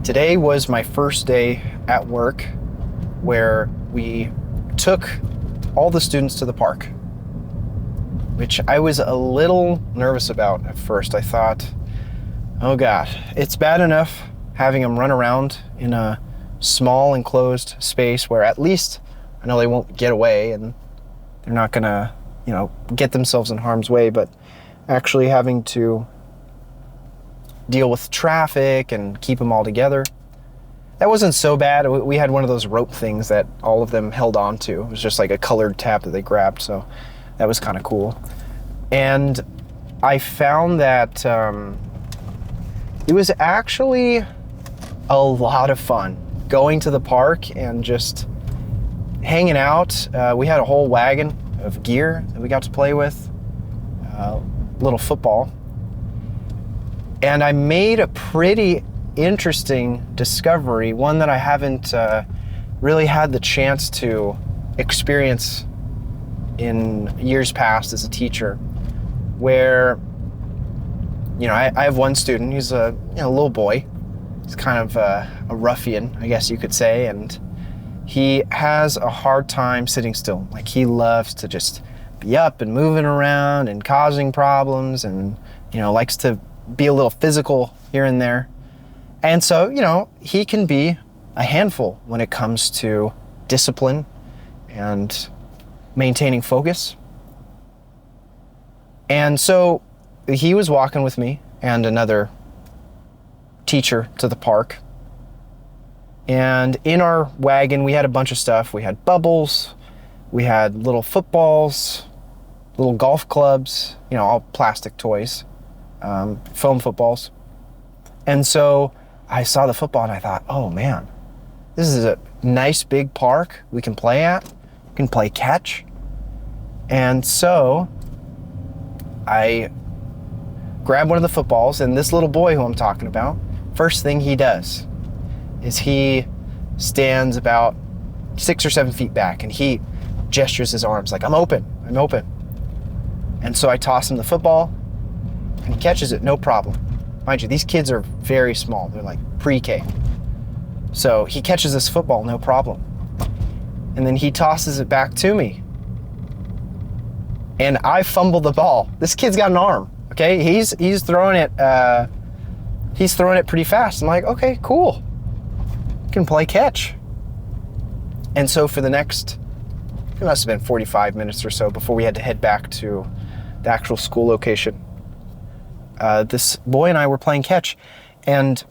Today was my first day at work where we took all the students to the park, which I was a little nervous about at first. I thought, oh God, it's bad enough having them run around in a small enclosed space where at least I know they won't get away and they're not gonna, get themselves in harm's way, but actually having to deal with traffic and keep them all together. That wasn't so bad. We had one of those rope things that all of them held on to. It was just like a colored tap that they grabbed, so that was kind of cool. And I found that it was actually a lot of fun going to the park and just hanging out. We had a whole wagon of gear that we got to play with, little football. And I made a pretty interesting discovery, one that I haven't really had the chance to experience in years past as a teacher, where, I have one student, he's a little boy. He's kind of a ruffian, I guess you could say, and he has a hard time sitting still. Like, he loves to just be up and moving around and causing problems and, likes to be a little physical here and there. And so, he can be a handful when it comes to discipline and maintaining focus. And so he was walking with me and another teacher to the park. And in our wagon, we had a bunch of stuff. We had bubbles, we had little footballs, little golf clubs, all plastic toys. Foam footballs. And so I saw the football and I thought, oh man, this is a nice big park we can play at. We can play catch. And so I grabbed one of the footballs, and this little boy who I'm talking about, first thing he does is he stands about 6 or 7 feet back and he gestures his arms like, I'm open. And so I toss him the football, and he catches it, no problem. Mind you, these kids are very small. They're like pre-K. So he catches this football, no problem. And then he tosses it back to me. And I fumble the ball. This kid's got an arm, okay? He's throwing it pretty fast. I'm like, okay, cool. Can play catch. And so for the next, it must have been 45 minutes or so before we had to head back to the actual school location. This boy and I were playing catch, and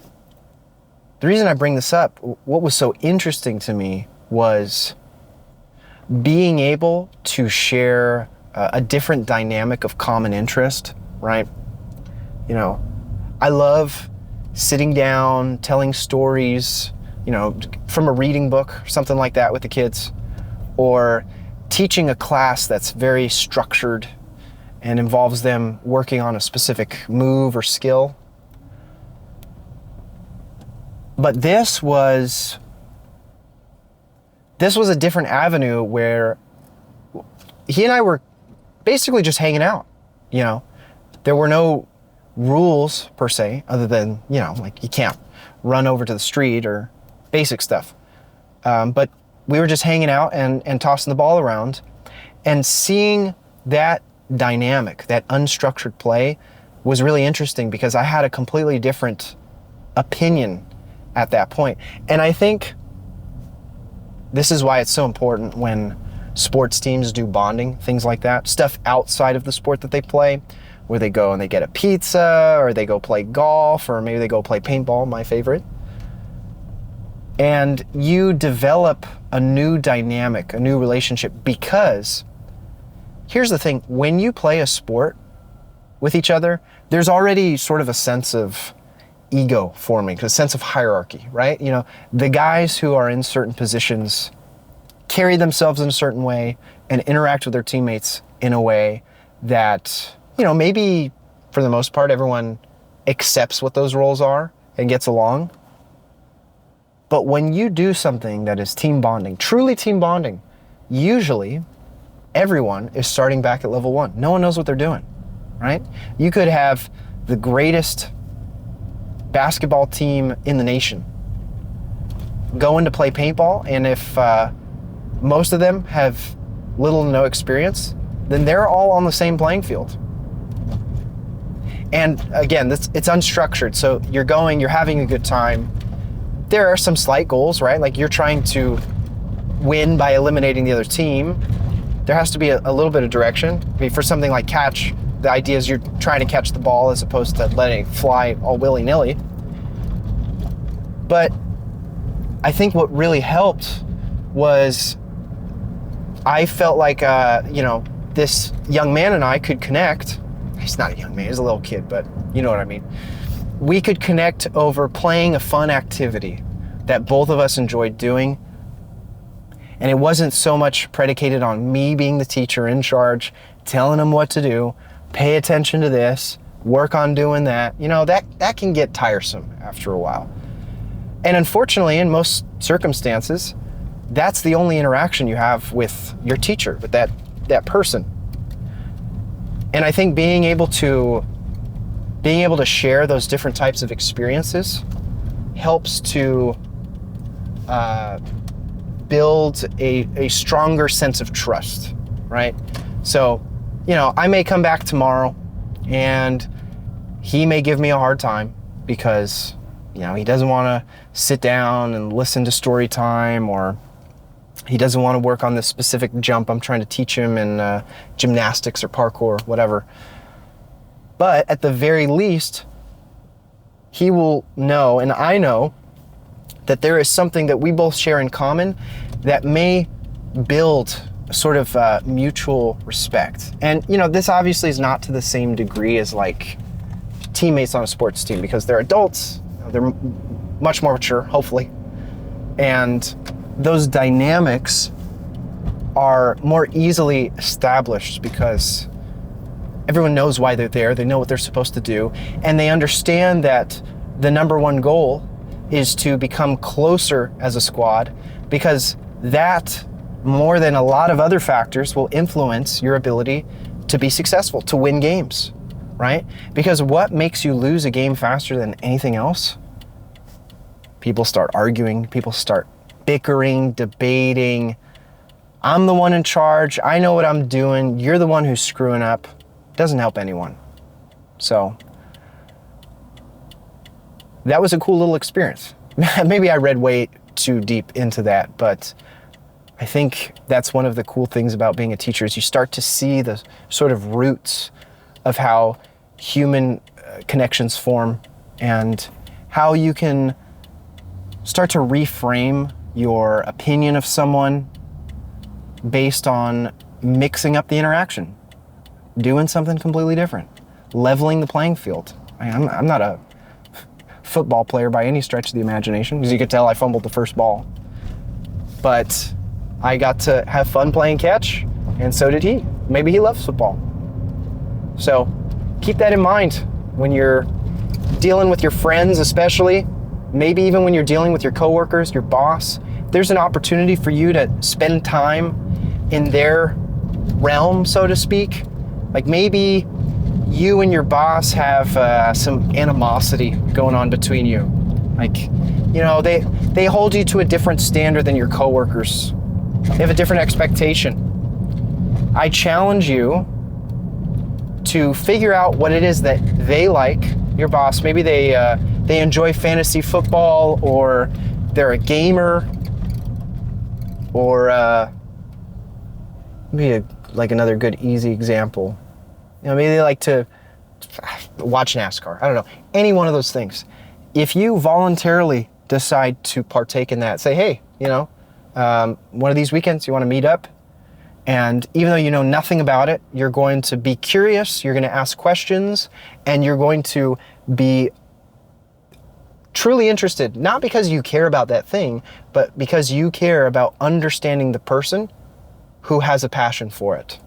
the reason I bring this up, what was so interesting to me was being able to share a different dynamic of common interest, right? I love sitting down, telling stories, from a reading book or something like that with the kids, or teaching a class that's very structured and involves them working on a specific move or skill. But this was a different avenue where he and I were basically just hanging out. There were no rules per se, other than, like you can't run over to the street or basic stuff. But we were just hanging out and tossing the ball around, and seeing that dynamic, that unstructured play, was really interesting because I had a completely different opinion at that point. And I think this is why it's so important when sports teams do bonding, things like that, stuff outside of the sport that they play, where they go and they get a pizza, or they go play golf, or maybe they go play paintball, my favorite. And you develop a new dynamic, a new relationship, because here's the thing, when you play a sport with each other, there's already sort of a sense of ego forming, a sense of hierarchy, right? The guys who are in certain positions carry themselves in a certain way and interact with their teammates in a way that, maybe for the most part, everyone accepts what those roles are and gets along. But when you do something that is team bonding, truly team bonding, usually everyone is starting back at level 1. No one knows what they're doing, right? You could have the greatest basketball team in the nation, going to play paintball, and if most of them have little to no experience, then they're all on the same playing field. And again, it's unstructured, so you're having a good time. There are some slight goals, right? Like you're trying to win by eliminating the other team. There has to be a little bit of direction. I mean, for something like catch, the idea is you're trying to catch the ball as opposed to letting it fly all willy-nilly. But I think what really helped was I felt like, this young man and I could connect. He's not a young man, he's a little kid, but you know what I mean. We could connect over playing a fun activity that both of us enjoyed doing. And it wasn't so much predicated on me being the teacher in charge, telling them what to do, pay attention to this, work on doing that. That can get tiresome after a while. And unfortunately, in most circumstances, that's the only interaction you have with your teacher, with that person. And I think being able to share those different types of experiences helps to build a stronger sense of trust, right? So, I may come back tomorrow and he may give me a hard time because, he doesn't want to sit down and listen to story time, or he doesn't want to work on this specific jump I'm trying to teach him in gymnastics or parkour, whatever. But at the very least, he will know, and I know, that there is something that we both share in common that may build a sort of mutual respect. And, this obviously is not to the same degree as like teammates on a sports team, because they're adults, they're much more mature, hopefully. And those dynamics are more easily established because everyone knows why they're there, they know what they're supposed to do, and they understand that the number one goal is to become closer as a squad, because that, more than a lot of other factors, will influence your ability to be successful, to win games, right? Because what makes you lose a game faster than anything else? People start arguing, people start bickering, debating. I'm the one in charge, I know what I'm doing, you're the one who's screwing up. Doesn't help anyone. So that was a cool little experience. Maybe I read way too deep into that, but I think that's one of the cool things about being a teacher is you start to see the sort of roots of how human connections form and how you can start to reframe your opinion of someone based on mixing up the interaction, doing something completely different, leveling the playing field. I'm not a football player by any stretch of the imagination. As you could tell, I fumbled the first ball. But I got to have fun playing catch, and so did he. Maybe he loves football. So keep that in mind when you're dealing with your friends, especially, maybe even when you're dealing with your coworkers, your boss. There's an opportunity for you to spend time in their realm, so to speak. Like maybe you and your boss have some animosity going on between you. Like, they hold you to a different standard than your coworkers. They have a different expectation. I challenge you to figure out what it is that they like, your boss. Maybe they enjoy fantasy football, or they're a gamer, or maybe another good easy example. Maybe they like to watch NASCAR. I don't know. Any one of those things. If you voluntarily decide to partake in that, say, hey, one of these weekends you want to meet up, and even though you know nothing about it, you're going to be curious, you're going to ask questions, and you're going to be truly interested, not because you care about that thing, but because you care about understanding the person who has a passion for it.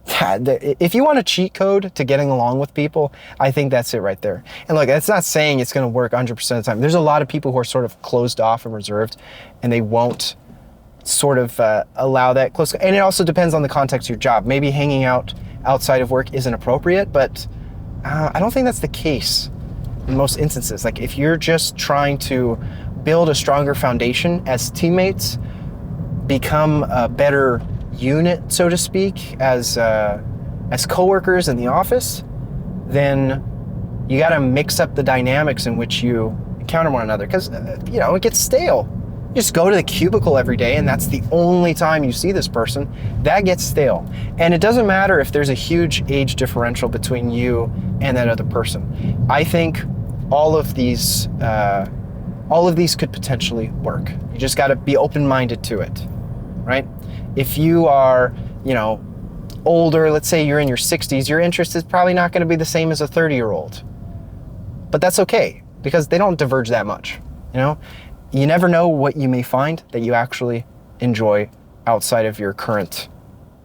If you want a cheat code to getting along with people, I think that's it right there. And look, that's not saying it's going to work 100% of the time. There's a lot of people who are sort of closed off and reserved, and they won't sort of allow that close. And it also depends on the context of your job. Maybe hanging out outside of work isn't appropriate, but I don't think that's the case in most instances. Like if you're just trying to build a stronger foundation as teammates, become a better unit, so to speak, as coworkers in the office, then you got to mix up the dynamics in which you encounter one another, because it gets stale. You just go to the cubicle every day and that's the only time you see this person. That gets stale. And it doesn't matter if there's a huge age differential between you and that other person. I think all of these could potentially work. You just got to be open-minded to it, right? If you are, older, let's say you're in your 60s, your interest is probably not going to be the same as a 30-year-old. But that's okay, because they don't diverge that much, You never know what you may find that you actually enjoy outside of your current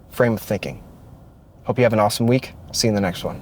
frame of thinking. Hope you have an awesome week. See you in the next one.